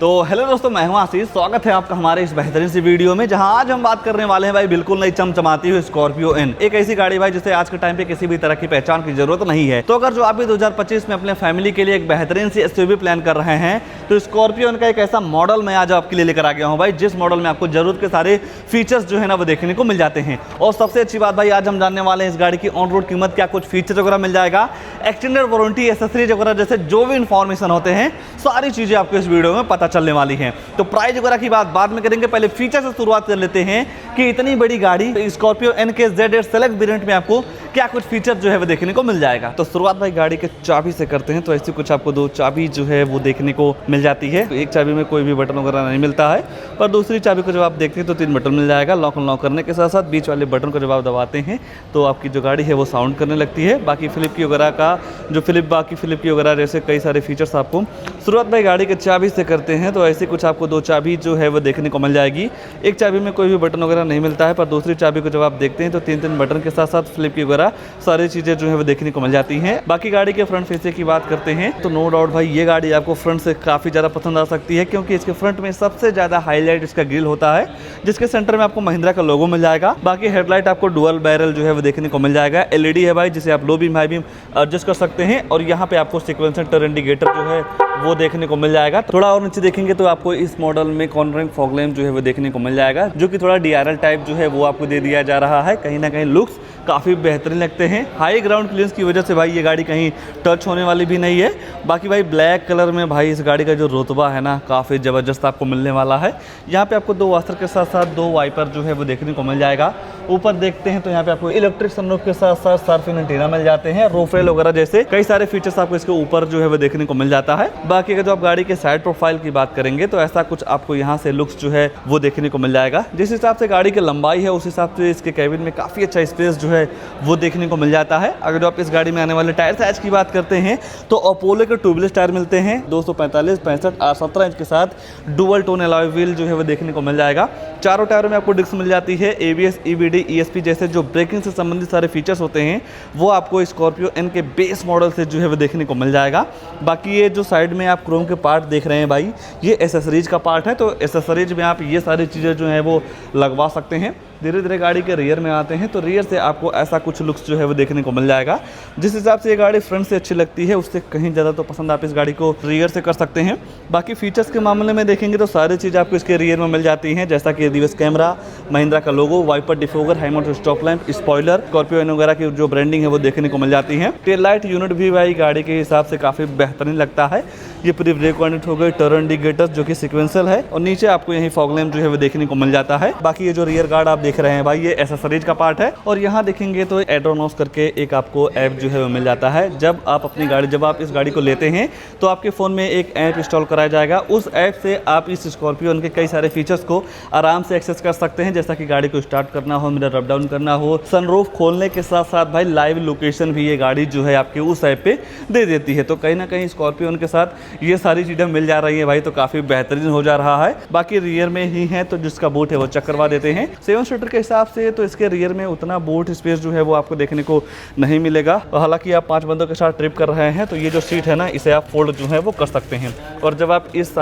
तो हेलो दोस्तों, मैं हूं आशीष। स्वागत है आपका हमारे इस बेहतरीन सी वीडियो में, जहां आज हम बात करने वाले हैं भाई बिल्कुल नई चमचमाती हुई स्कॉर्पियो एन। एक ऐसी गाड़ी भाई जिसे आज के टाइम पे किसी भी तरह की पहचान की जरूरत नहीं है। तो अगर जो आप भी 2025 में अपने फैमिली के लिए एक बेहतरीन सी एसयूवी प्लान कर रहे हैं तो स्कॉर्पियो एन का एक ऐसा मॉडल मैं आज आपके लिए लेकर आ गया हूँ भाई, जिस मॉडल में आपको जरूरत के सारे फीचर्स जो है ना वो देखने को मिल जाते हैं। और सबसे अच्छी बात भाई, आज हम जानने वाले हैं इस गाड़ी की ऑन रोड कीमत, क्या कुछ फीचर्स वगैरह मिल जाएगा, एक्सटेंडेड वारंटी, एसेसरीज वगैरह जैसे जो भी इंफॉर्मेशन होते हैं सारी चीजें आपको इस वीडियो में पता चलने वाली हैं। तो प्राइस वगैरह की बात बाद में करेंगे, पहले फीचर से शुरुआत कर लेते हैं कि इतनी बड़ी गाड़ी स्कॉर्पियो एन के Z8 सेलेक्ट वेरिएंट में आपको क्या कुछ फीचर जो है वो देखने को मिल जाएगा। तो शुरुआत भाई गाड़ी के चाबी से करते हैं। तो ऐसी कुछ आपको दो चाबी जो है वो देखने को मिल जाती है। तो एक चाबी में कोई भी बटन वगैरह नहीं मिलता है, पर दूसरी चाबी को जब आप देखते हैं तो 3 बटन मिल जाएगा। लॉक अनलॉक करने के साथ साथ बीच वाले बटन को जब आप दबाते हैं तो आपकी जो गाड़ी है वो साउंड करने लगती है। बाकी फ्लिप की वगैरह का जो बाकी फ्लिप की वगैरह जैसे कई सारे फीचर्स आपको शुरुआत भाई गाड़ी के चाबी से करते हैं। तो ऐसे कुछ आपको 2 चाबी जो है वो देखने को मिल जाएगी। एक चाबी में कोई भी बटन वगैरह नहीं मिलता है, पर दूसरी चाबी को जब आप देखते हैं तो 3 बटन के साथ साथ फ्लिप की वगैरह सारी चीज़ें जो है वो देखने को मिल जाती हैं। बाकी गाड़ी के फ्रंट फेस की बात करते हैं तो नो डाउट भाई ये गाड़ी आपको फ्रंट से काफ़ी ज़्यादा पसंद आ सकती है, क्योंकि इसके फ्रंट में सबसे ज़्यादा हाईलाइट इसका ग्रिल होता है, जिसके सेंटर में आपको महिंद्रा का लोगो मिल जाएगा। बाकी हेडलाइट आपको डुअल बैरल जो है वो देखने को मिल जाएगा। LED है भाई, जिसे आप low beam high beam adjust कर सकते हैं। और यहाँ पे आपको सीक्वेंसर टर्न इंडिकेटर जो है वो देखने को मिल जाएगा। थोड़ा और नीचे देखेंगे तो आपको इस मॉडल में कॉर्नरिंग फॉग लैंप जो है वो देखने को मिल जाएगा, जो कि थोड़ा DRL टाइप जो है वो आपको दे दिया जा रहा है। कहीं ना कहीं लुक्स काफ़ी बेहतरीन लगते हैं। हाई ग्राउंड क्लियरेंस की वजह से भाई ये गाड़ी कहीं टच होने वाली भी नहीं है। बाकी भाई ब्लैक कलर में भाई इस गाड़ी का जो रुतबा है ना काफ़ी ज़बरदस्त आपको मिलने वाला है। यहाँ पे आपको 2 वास्टर के साथ साथ 2 वाइपर जो है वो देखने को मिल जाएगा। ऊपर देखते हैं तो यहाँ पे आपको इलेक्ट्रिक सनरूफ के साथ साथ सर्फिंग एंटीना मिल जाते हैं। रोफेल वगैरह जैसे कई सारे फीचर्स आपको इसके ऊपर जो है वो देखने को मिल जाता है। बाकी अगर जो आप गाड़ी के साइड प्रोफाइल की बात करेंगे तो ऐसा कुछ आपको यहाँ से लुक्स जो है वो देखने को मिल जाएगा। जिस हिसाब से गाड़ी की लंबाई है उस हिसाब से इसके कैबिन में काफ़ी अच्छा स्पेस जो है वो देखने को मिल जाता है। अगर जो आप इस गाड़ी में आने वाले टायर साइज की बात करते हैं तो अपोलो के ट्यूबलेस टायर मिलते हैं 245, 65 और 17 इंच के साथ डुअल टोन अलॉय व्हील जो है वो देखने को मिल जाएगा। चारों टायरों में आपको डिस्क मिल जाती है। ABS, EBD, ESP जैसे जो ब्रेकिंग से संबंधित सारे फीचर्स होते हैं वो आपको स्कॉर्पियो एन के बेस मॉडल से जो है वो देखने को मिल जाएगा। बाकी ये जो साइड में आप क्रोम के पार्ट देख रहे हैं भाई, ये एसेसरीज का पार्ट है। तो एसेसरीज में आप ये सारी चीज़ें जो है वो लगवा सकते हैं। धीरे धीरे गाड़ी के रियर में आते हैं तो रियर से आपको ऐसा कुछ लुक्स जो है वो देखने को मिल जाएगा। जिस हिसाब से ये गाड़ी फ्रंट से अच्छी लगती है उससे कहीं ज़्यादा तो पसंद आप इस गाड़ी को रियर से कर सकते हैं। बाकी फीचर्स के मामले में देखेंगे तो सारी चीज़ आपको इसके रियर में मिल जाती हैं, जैसा कि रिवर्स कैमरा, महिंद्रा का logo, wiper defogger, high mounted stop lamp, spoiler, Scorpio N वगैरह की जो ब्रांडिंग है वो देखने को मिल जाती है। टेल लाइट यूनिट भी भाई गाड़ी के हिसाब से काफ़ी बेहतरीन लगता है। ये पूरी ब्रेक यूनिट हो गई, टर्न इंडिकेटर जो कि सीक्वेंशियल है, और नीचे आपको यही फॉग लैंप जो है वो देखने को मिल जाता है। बाकी ये जो रियर गार्ड आप देख रहे हैं भाई, ये एसेसरीज का पार्ट है। और यहाँ देखेंगे तो एड्रोनॉस करके एक आपको ऐप जो है वो मिल जाता है। जब आप इस गाड़ी को लेते हैं तो आपके फ़ोन में एक ऐप इंस्टॉल कराया जाएगा। उस ऐप से आप इस स्कॉर्पियो के कई सारे फीचर्स को आराम से एक्सेस कर सकते हैं, जैसा कि गाड़ी को स्टार्ट करना हो, मिरर अप डाउन करना हो, सनरूफ खोलने के साथ साथ भाई लाइव लोकेशन भी ये गाड़ी जो है आपके उस ऐप पे दे देती है। तो कहीं ना कहीं स्कॉर्पियो के साथ ये सारी चीज़ें मिल जा रही है भाई, तो काफ़ी बेहतरीन हो जा रहा है। बाकी रियर में ही है तो जिसका बूट है वो चेक करवा देते हैं। 7 सीटर के हिसाब से तो इसके रियर में उतना बूट स्पेस जो है वो आपको देखने को नहीं मिलेगा। हालांकि आप 5 बंदों के साथ ट्रिप कर रहे हैं तो ये जो सीट है ना इसे आप फोल्ड जो है वो कर सकते हैं। और जब आप इस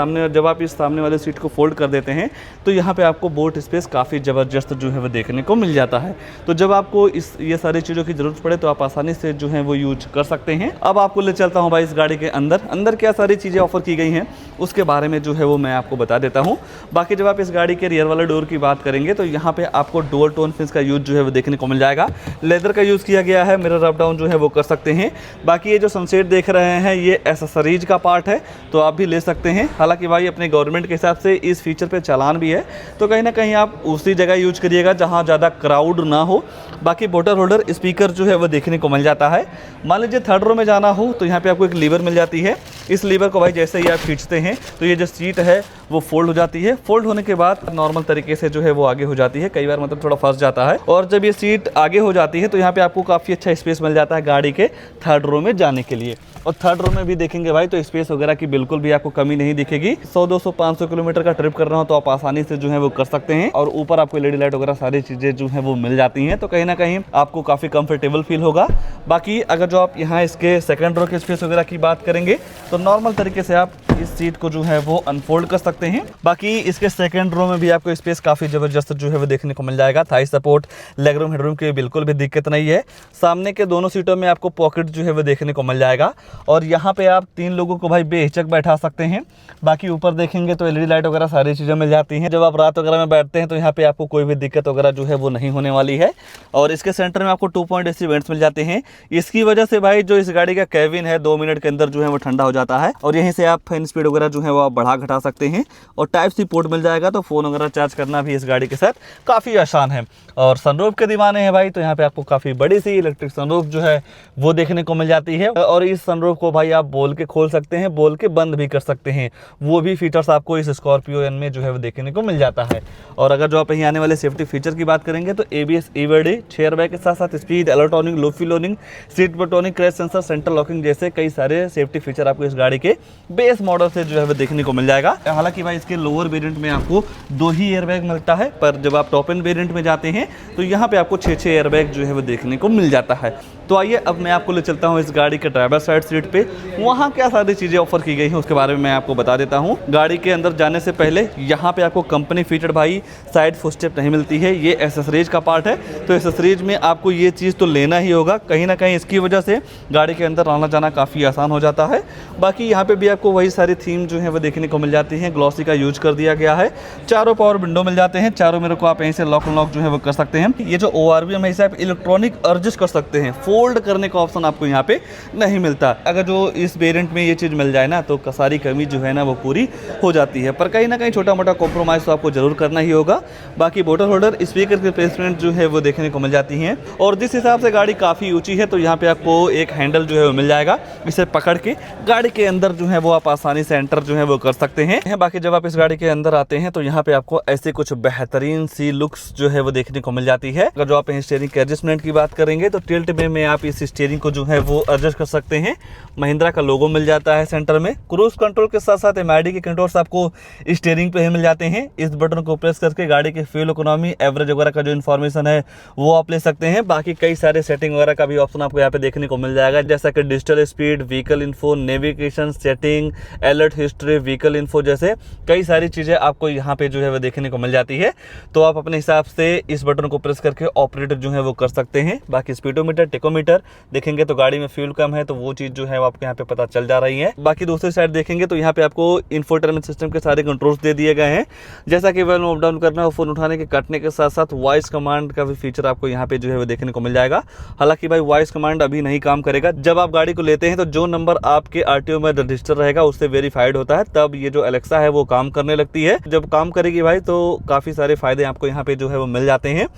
सामने वाले सीट को फोल्ड कर देते हैं तो यहाँ पे आपको बूट स्पेस काफ़ी ज़बरदस्त जो है वो देखने को मिल जाता है। तो जब आपको ये सारी चीज़ों की ज़रूरत पड़े तो आप आसानी से जो है वो यूज कर सकते हैं। अब आपको ले चलता हूँ भाई इस गाड़ी के अंदर क्या सारी चीज़ें ऑफर की गई हैं उसके बारे में जो है वो मैं आपको बता देता हूँ। बाकी जब आप इस गाड़ी के रियर वाले डोर की बात करेंगे तो यहाँ पे आपको डुअल टोन फिनिश का यूज जो है वो देखने को मिल जाएगा। लेदर का यूज़ किया गया है, मिरर अप डाउन जो है वो कर सकते हैं। बाकी ये जो सनसेट देख रहे हैं ये एसेसरीज का पार्ट है, तो आप भी ले सकते हैं। हालांकि भाई अपने गवर्नमेंट के हिसाब से इस फीचर पे चालान भी है, तो कहीं ना कहीं आप उसी जगह यूज करिएगा जहाँ ज़्यादा क्राउड ना हो। बाकी बोटर होल्डर स्पीकर जो है वो देखने को मिल जाता है। मान लीजिए 3rd रो में जाना हो तो यहाँ पे आपको एक लीवर मिल जाती है। इस लीवर को भाई जैसे ही आप खींचते हैं तो ये जो सीट है वो फोल्ड हो जाती है। फोल्ड होने के बाद नॉर्मल तरीके से जो है वो आगे हो जाती है। कई बार मतलब थोड़ा फंस जाता है, और जब ये सीट आगे हो जाती है तो यहाँ पे आपको काफ़ी अच्छा स्पेस मिल जाता है गाड़ी के 3rd रो में जाने के लिए। और 3rd रो में भी देखेंगे भाई तो स्पेस वगैरह की बिल्कुल भी आपको कमी नहीं दिखेगी। 100, 200, 500 किलोमीटर का ट्रिप करना हो तो आप आसानी से जो है वो कर सकते हैं। और ऊपर आपको LED लाइट वगैरह सारी चीज़ें जो है वो मिल जाती हैं, तो कहीं ना कहीं आपको काफ़ी कंफर्टेबल फील होगा। बाकी अगर जो आप यहाँ इसके 2nd रो के स्पेस वगैरह की बात करेंगे तो नॉर्मल तरीके से आप इस सीट को जो है वो अनफोल्ड कर सकते हैं। बाकी इसके सेकंड रो में भी आपको स्पेस काफ़ी ज़बरदस्त जो है वो देखने को मिल जाएगा। Thai support, leg room, headroom की बिल्कुल भी दिक्कत नहीं है। सामने के दोनों सीटों में आपको पॉकेट जो है वो देखने को मिल जाएगा और यहाँ पे आप 3 लोगों को भाई बेहिचक बैठा सकते हैं। बाकी ऊपर देखेंगे तो एलईडी लाइट वगैरह सारी चीज़ें मिल जाती हैं। जब आप रात वगैरह में बैठते हैं तो यहाँ पे आपको कोई भी दिक्कत वगैरह जो है वो नहीं होने वाली है। और इसके सेंटर में आपको 2 पॉइंट AC वेंट्स मिल जाते हैं। इसकी वजह से भाई जो इस गाड़ी का केबिन है 2 मिनट के अंदर जो है वो ठंडा हो जाता है और यहीं से आप फैन स्पीड वगैरह जो है वो आप बढ़ा घटा सकते हैं। और टाइप C पोर्ट मिल जाएगा तो फ़ोन वगैरह चार्ज करना भी इस गाड़ी के साथ काफ़ी आसान है। और सनरूफ के दीवाने हैं भाई, तो यहाँ पे आपको काफ़ी बड़ी सी इलेक्ट्रिक सनरूफ जो है वो देखने को मिल जाती है। और इस सनरूफ को भाई आप बोल के खोल सकते हैं, बोल के बंद भी कर सकते हैं। वो भी फीचर्स आपको इस स्कॉर्पियो एन में जो है वो देखने को मिल जाता है। और अगर जो आप यहीं आने वाले सेफ्टी फीचर की बात करेंगे तो ABS EVD, 6 एयरबैग के साथ साथ speed alert warning, low fuel warning, seat बटोनिंग, क्रैश सेंसर, सेंटर लॉकिंग जैसे कई सारे सेफ्टी फीचर आपको इस गाड़ी के बेस मॉडल से जो है वो देखने को मिल जाएगा। हालांकि भाई इसके लोअर वेरिएंट में आपको 2 ही एयरबैग मिलता है, पर जब आप टॉप एंड वेरिएंट में जाते हैं तो यहाँ पे आपको 6 एयरबैग जो है वो देखने को मिल जाता है। तो आइए अब मैं आपको ले चलता हूँ इस गाड़ी के ड्राइवर साइड सीट पे, वहाँ क्या सारी चीज़ें ऑफर की गई हैं उसके बारे में मैं आपको बता देता हूँ। गाड़ी के अंदर जाने से पहले यहाँ पे आपको कंपनी फीचर भाई साइड फुटस्टेप नहीं मिलती है, ये एसेसरीज का पार्ट है। तो एसेसरीज में आपको ये चीज़ तो लेना ही होगा, कहीं ना कहीं इसकी वजह से गाड़ी के अंदर आना जाना काफ़ी आसान हो जाता है। बाकी यहाँ पे भी आपको वही सारी थीम जो है वो देखने को मिल जाती है। ग्लॉसी का यूज कर दिया गया है। चारों पावर विंडो मिल जाते हैं, चारों मेरे को आप यहीं से लॉक अनलॉक जो है वो कर सकते हैं। ये जो ORVM है इसे आप इलेक्ट्रॉनिक एडजस्ट कर सकते हैं, फोल्ड करने का ऑप्शन आपको यहाँ पे नहीं मिलता। अगर जो इस वेरिएंट में ये चीज़ मिल जाए ना तो सारी कमी जो है ना वो पूरी हो जाती है, पर कहीं ना कहीं छोटा मोटा कॉम्प्रोमाइज़ तो आपको जरूर करना ही होगा। बाकी बोतल होल्डर, स्पीकर के प्लेसमेंट जो है वो देखने को मिल जाती हैं। और जिस हिसाब से गाड़ी काफ़ी ऊंची है तो यहाँ पे आपको एक हैंडल जो है वो मिल जाएगा, इसे पकड़ के गाड़ी के अंदर जो है वो आप आसानी से एंटर जो है वो कर सकते हैं। बाकी जब आप इस गाड़ी के अंदर आते हैं तो यहाँ पे आपको ऐसे कुछ बेहतरीन सी लुक्स जो है वो देखने को मिल जाती है। अगर जो आप स्टीयरिंग के एडजस्टमेंट की बात करेंगे तो टिल्ट में आप इस स्टीयरिंग को जो है वो एडजस्ट कर सकते हैं। महिंद्रा का लोगो मिल जाता है सेंटर में। क्रूज कंट्रोल के साथ साथ MID के कंट्रोल्स आपको स्टीयरिंग पे ही मिल जाते हैं। इस बटन को प्रेस करके गाड़ी के फ्यूल इकोनॉमी, एवरेज वगैरह का जो इन्फॉर्मेशन है वो आप ले सकते हैं। बाकी कई सारे सेटिंग वगैरह का भी ऑप्शन आपको यहाँ पे देखने को मिल जाएगा, जैसा कि digital speed, vehicle info, navigation setting, alert history, vehicle info जैसे कई सारी चीज़ें आपको यहाँ पे जो है वो देखने को मिल जाती है। तो आप अपने हिसाब से इस बटन को प्रेस करके ऑपरेट जो है वो कर सकते हैं। बाकी स्पीडोमीटर, टेकोमीटर देखेंगे तो गाड़ी में फ्यूल कम है तो वो चीज़ जो है वो आपको यहाँ पे पता चल जा रही है। बाकी दूसरी साइड देखेंगे तो यहाँ पे आपको इंफोटेनमेंट सिस्टम के सारे कंट्रोल्स दे दिए गए हैं, जैसा कि वॉल्यूम अप डाउन करना हो, फोन उठाने के काटने के साथ साथ वॉइस कमांड का भी फीचर आपको यहाँ पे जो है वो देखने को मिल जाएगा। हालांकि भाई वॉइस कमांड अभी नहीं काम करेगा। जब आप गाड़ी को लेते हैं तो जो नंबर आपके RTO में रजिस्टर रहेगा उससे वेरीफाइड होता है, तब ये जो अलेक्सा है वो काम करने लगती है। जब काम करेगी भाई तो काफ़ी सारे फायदे आपको यहाँ पे जो है वो मिल जाते हैं।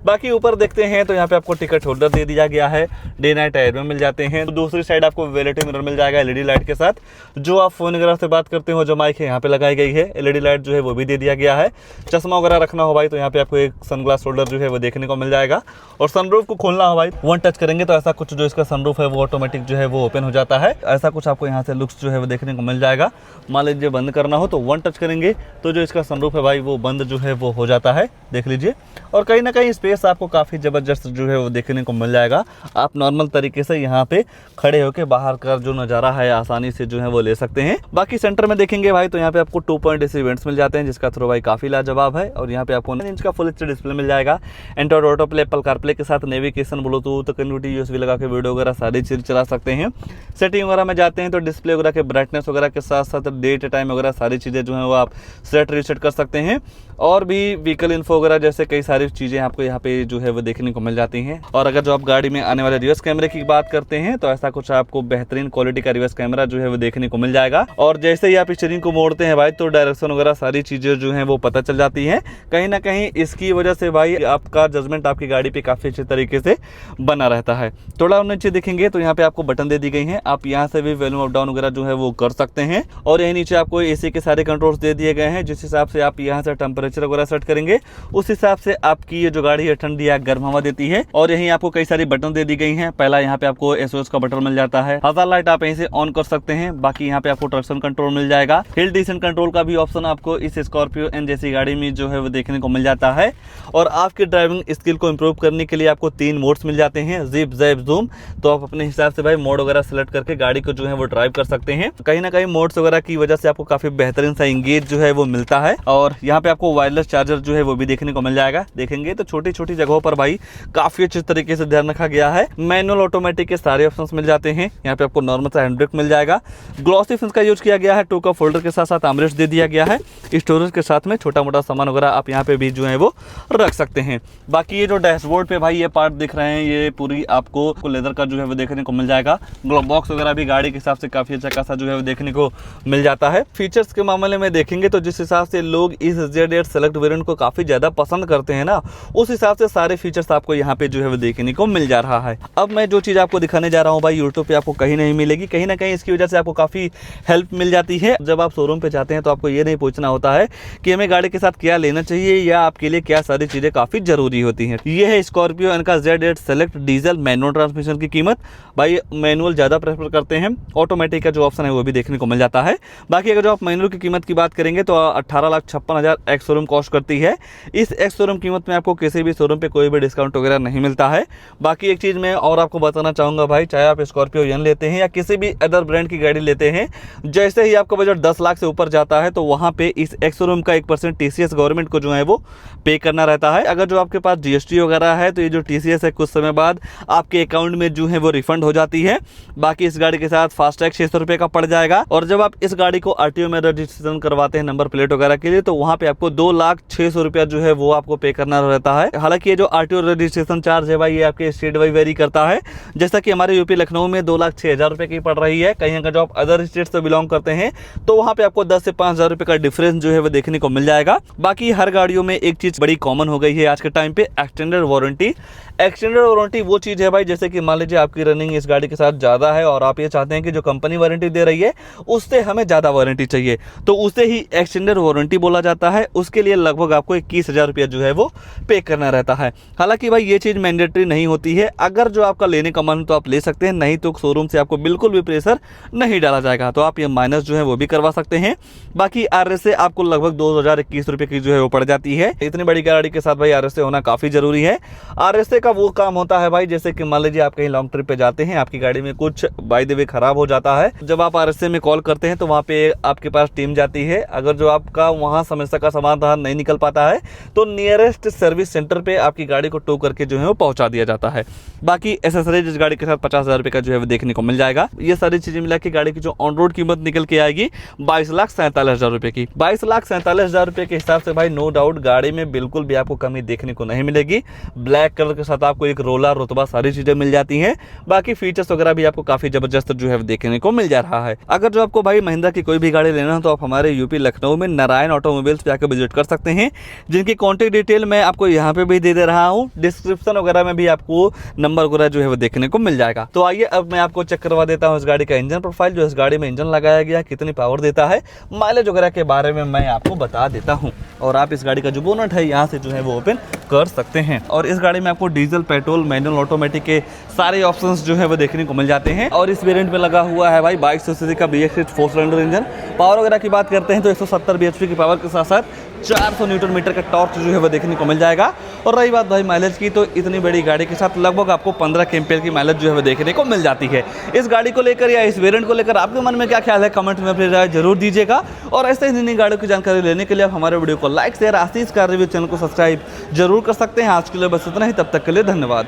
बाकी ऊपर देखते हैं तो यहाँ पे आपको टिकट होल्डर दे दिया गया है, डे नाइट टायर में मिल जाते हैं। तो दूसरी साइड आपको वेलेटी मिरर मिल जाएगा LED लाइट के साथ। जो आप फोन वगैरह से बात करते हो, जो माइक है यहाँ पे लगाई गई है, LED लाइट जो है वो भी दे दिया गया है। चश्मा वगैरह रखना हो भाई तो यहाँ पे आपको एक सनग्लास होल्डर जो है वो देखने को मिल जाएगा। और सनरूफ को खोलना हो भाई, वन टच करेंगे तो ऐसा कुछ जो इसका सनरूफ है वो ऑटोमेटिक जो है वो ओपन हो जाता है। ऐसा कुछ आपको यहाँ से लुक्स जो है वो देखने को मिल जाएगा। मान लीजिए बंद करना हो तो वन टच करेंगे तो जो इसका सनरूफ है भाई वो बंद जो है वो हो जाता है, देख लीजिए। और कहीं ना कहीं स्पेस आपको काफ़ी ज़बरदस्त जो है वो देखने को मिल जाएगा। आप नॉर्मल तरीके से यहाँ पे खड़े होकर बाहर का जो नज़ारा है आसानी से जो है वो ले सकते हैं। बाकी सेंटर में देखेंगे भाई तो यहाँ पे आपको 2 पॉइंट AC वेंट्स मिल जाते हैं, जिसका थ्रो भाई काफ़ी लाजवाब है। और यहाँ पे आपको 9 इंच का फुल HD डिस्प्ले मिल जाएगा। Android auto play, Apple CarPlay के साथ नेविगेशन, ब्लूटूथ, कनेक्टिविटी, USB लगा के वीडियो वगैरह सारी चीज़ चला सकते हैं। सेटिंग वगैरह में जाते हैं तो डिस्प्ले वगैरह के ब्राइटनेस वगैरह के साथ साथ डेट टाइम वगैरह सारी चीज़ें जो है वो आप सेट रीसेट कर सकते हैं। और भी व्हीकल इन्फो वगैरह जैसे कई सारी चीज़ें आपको यहाँ पे जो है वो देखने को मिल जाती हैं। और अगर जो आप गाड़ी में आने वाले रिवर्स कैमरे की बात करते हैं तो ऐसा कुछ आपको बेहतरीन क्वालिटी का रिवर्स कैमरा जो है वो देखने को मिल जाएगा। और जैसे ही आप स्टीयरिंग को मोड़ते हैं भाई तो डायरेक्शन वगैरह सारी चीज़ें जो हैं वो पता चल जाती हैं। कहीं ना कहीं इसकी वजह से भाई आपका जजमेंट आपकी गाड़ी पे काफ़ी अच्छे तरीके से बना रहता है। थोड़ा नीचे देखेंगे तो यहाँ पे आपको बटन दे दी गई हैं, आप यहाँ से भी वॉल्यूम अप डाउन वगैरह जो है वो कर सकते हैं। और यही नीचे आपको AC के सारे कंट्रोल्स दे दिए गए हैं, जिस हिसाब से आप यहाँ से टेम्परेचर वगैरह सेट करेंगे उस हिसाब से आपकी ये जो गाड़ी ये ठंडी या गर्म हवा देती है। और यहीं आपको कई सारी बटन दे दी गई हैं। पहला यहाँ पे आपको SOS का बटन मिल जाता है, हज़ार लाइट आप यहीं से ऑन कर सकते हैं। बाकी यहाँ पे आपको ट्रैक्शन कंट्रोल मिल जाएगा। हिल डिसेंट कंट्रोल का भी ऑप्शन आपको इस स्कॉर्पियो एन जैसी गाड़ी में जो है वो देखने को मिल जाता है। और आपकी ड्राइविंग स्किल को इम्प्रूव करने के लिए आपको 3 मोड्स मिल जाते हैं, जिप, जैप, जूम। तो आप अपने हिसाब से भाई मोड वगैरह सेलेक्ट करके गाड़ी को जो है वो ड्राइव कर सकते हैं। कहीं ना कहीं मोड्स वगैरह की वजह से आपको काफी बेहतरीन सा इंगेज जो है वो मिलता है। और यहाँ पे आपको वायरलेस चार्जर जो है वो भी देखने को मिल जाएगा। देखेंगे तो छोटी छोटी जगहों पर भाई काफी अच्छे तरीके से ध्यान रखा गया है। मैनुअल ऑटोमेटिक के सारे ऑप्शंस मिल जाते हैं। यहाँ पे आपको नॉर्मल सा हैंड ब्रेक मिल जाएगा। ग्लॉसी फिनिश का यूज किया गया है। 2 कप फोल्डर के साथ साथ आर्मरेस्ट दे दिया गया है। स्टोरेज के साथ में छोटा मोटा सामान वगैरह आप यहाँ पे भी जो है वो रख सकते हैं। बाकी ये जो डैशबोर्ड पे भाई ये पार्ट दिख रहे हैं, ये पूरी आपको लेदर का जो है वो देखने को मिल जाएगा। ग्लोव बॉक्स वगैरह भी गाड़ी के हिसाब से काफी अच्छा खासा जो है वो देखने को मिल जाता है। फीचर्स के मामले में देखेंगे तो जिस हिसाब से लोग इस Z8 सेलेक्ट वेरिएंट को काफी ज्यादा पसंद करते हैं ना, उस हिसाब से सारे फीचर्स आपको यहाँ पे जो है वो देखने को मिल जा रहा है। अब मैं जो चीज आपको दिखाने जा रहा हूँ भाई यूट्यूब पे आपको कहीं नहीं मिलेगी। कहीं ना कहीं इसकी वजह से आपको काफी हेल्प मिल जाती है। जब आप शोरूम पे जाते हैं तो आपको ये नहीं पूछना होता है कि हमें गाड़ी के साथ क्या लेना चाहिए या आपके लिए क्या सारी चीजें काफी जरूरी होती हैं। ये है स्कॉर्पियो एन का Z8 select diesel manual transmission की कीमत। भाई मैनुअल ज्यादा प्रेफर करते हैं, ऑटोमेटिक का जो ऑप्शन है वो भी देखने को मिल जाता है। बाकी अगर जो आप मैनुअल की कीमत की बात करेंगे तो 18,56,000 एक्स शोरूम कॉस्ट करती है। इस एक्स शोरूम कीमत में आपको किसी भी शोरूम पे कोई भी डिस्काउंट वगैरह नहीं मिलता है। बाकी एक चीज मैं और आपको बताना चाहूंगा भाई, चाहे आप स्कॉर्पियो एन लेते हैं या किसी भी अदर ब्रांड की गाड़ी लेते हैं, जैसे ही आपका बजट 10 लाख से ऊपर जाता है तो वहां पे इस एक्स शोरूम का 1% TCS गवर्नमेंट को जो है वो पे करना रहता है। अगर जो आपके पास GST वगैरह है तो ये जो TCS है कुछ समय बाद आपके अकाउंट में जो है वो रिफंड हो जाती है। बाकी इस गाड़ी के साथ फास्टैग 600 रुपए का पड़ जाएगा। और जब आप इस गाड़ी को RTO में रजिस्ट्रेशन करवाते हैं नंबर प्लेट वगैरह के लिए, तो वहां पे आपको 2,06,000 रुपया जो है वो आपको पे करना रहता है। हालांकि ये जो RTO रजिस्ट्रेशन चार्ज है भाई ये आपके स्टेट वाइज वेरी करता है। जैसा कि हमारे यूपी लखनऊ में 2,06,000 रुपए की पड़ रही है। कहीं अगर जो आप अदर स्टेट से बिलोंग करते हैं तो वहां पे आपको 10 से 5,000 रुपए का डिफरेंस जो है वो देखने को मिल जाएगा। बाकी हर गाड़ियों में एक चीज बड़ी कॉमन हो गई है आज के टाइम पे, एक्सटेंडेड वारंटी। एक्सटेंडेड वारंटी वो चीज है भाई, जैसे कि मान लीजिए आपकी रनिंग इस गाड़ी के साथ ज्यादा है और आप ये चाहते हैं कि जो कंपनी वारंटी दे रही है उससे हमें ज्यादा वारंटी चाहिए, तो उसे ही एक्सटेंडेड वारंटी बोला जाता है। उसके लिए लगभग आपको 21,000 रुपया जो है वो पे करना रहता है। हालांकि भाई ये चीज मैंडेटरी नहीं होती है। अगर जो आपका लेने का मन तो आप ले सकते हैं, नहीं तो शोरूम से आपको बिल्कुल भी प्रेशर नहीं डाला जाएगा, तो आप ये माइनस जो है वो भी करवा सकते हैं। बाकी RSA आपको लगभग 2,021 रुपए की जो है वो पड़ जाती है। इतनी बड़ी गाड़ी के साथ भाई RSA होना काफी जरूरी है। RSA का वो काम होता है भाई, जैसे कि मान लीजिए आप कहीं लॉन्ग ट्रिप पे जाते हैं, आपकी गाड़ी में कुछ बाय द वे खराब हो जाता है, जब आप RSA में कॉल करते हैं तो वहाँ पे आपके पास टीम जाती है। अगर जो आपका वहाँ समस्या का समाधान नहीं निकल पाता है तो नियरेस्ट सर्विस सेंटर पे आपकी गाड़ी को टो करके जो है वो पहुंचा दिया जाता है। बाकी एसेसरीज इस गाड़ी के साथ 50,000 रुपए का जो है वो देखने को मिल जाएगा। ये सारी चीजें मिला के गाड़ी की जो ऑन रोड कीमत निकल के आएगी 22,47,000 रुपए की। 22,47,000 रुपए के हिसाब से भाई नो डाउट गाड़ी में बिल्कुल भी आपको कमी देखने को नहीं मिलेगी। ब्लैक कलर के साथ आपको एक रोलर रुतबा सारी चीजें मिल जाती हैं। बाकी फीचर्स वगैरह भी आपको काफी जबरदस्त जो है देखने को मिल जा रहा है। अगर जो आपको भाई महिंद्रा की कोई भी गाड़ी लेना हो तो आप हमारे यूपी लखनऊ में नारायण ऑटोमोबाइल्स पे आकर विजिट कर सकते हैं, जिनकी कॉन्टैक्ट डिटेल मैं आपको यहाँ पे भी दे रहा हूँ। डिस्क्रिप्शन वगैरह में भी आपको नंबर वगैरह जो है वो देखने को मिल जाएगा। तो आइए अब मैं आपको चेक करवा देता हूँ इस गाड़ी का इंजन प्रोफाइल, जो इस गाड़ी में इंजन लगाया गया कितनी पावर देता है, माइलेज वगैरह के बारे में मैं आपको बता देता हूँ। और आप इस गाड़ी का जो बोनट है यहाँ से जो है वो ओपन कर सकते हैं। और इस गाड़ी में आपको डीजल, पेट्रोल, मैनुअल, ऑटोमेटिक के सारे ऑप्शंस जो है वो देखने को मिल जाते हैं। और इस वेरिएंट में लगा हुआ है भाई 2200 सीसी का BS6 4 सिलेंडर इंजन। पावर वगैरह की बात करते हैं तो 170 bhp की पावर के साथ साथ 400 न्यूटन मीटर का टॉर्क जो है वो देखने को मिल जाएगा। और रही बात भाई माइलेज की, तो इतनी बड़ी गाड़ी के साथ लगभग आपको 15 kmph की माइलेज जो है वो देखने को मिल जाती है। इस गाड़ी को लेकर या इस वेरिएंट को लेकर आपके मन में क्या ख्याल है, कमेंट में अपनी राय जरूर दीजिएगा। और ऐसे ही नई गाड़ियों की जानकारी लेने के लिए आप हमारे वीडियो को लाइक, शेयर, आशीष कार रिव्यू चैनल को सब्सक्राइब जरूर कर सकते हैं। आज के लिए बस इतना ही, तब तक के लिए धन्यवाद।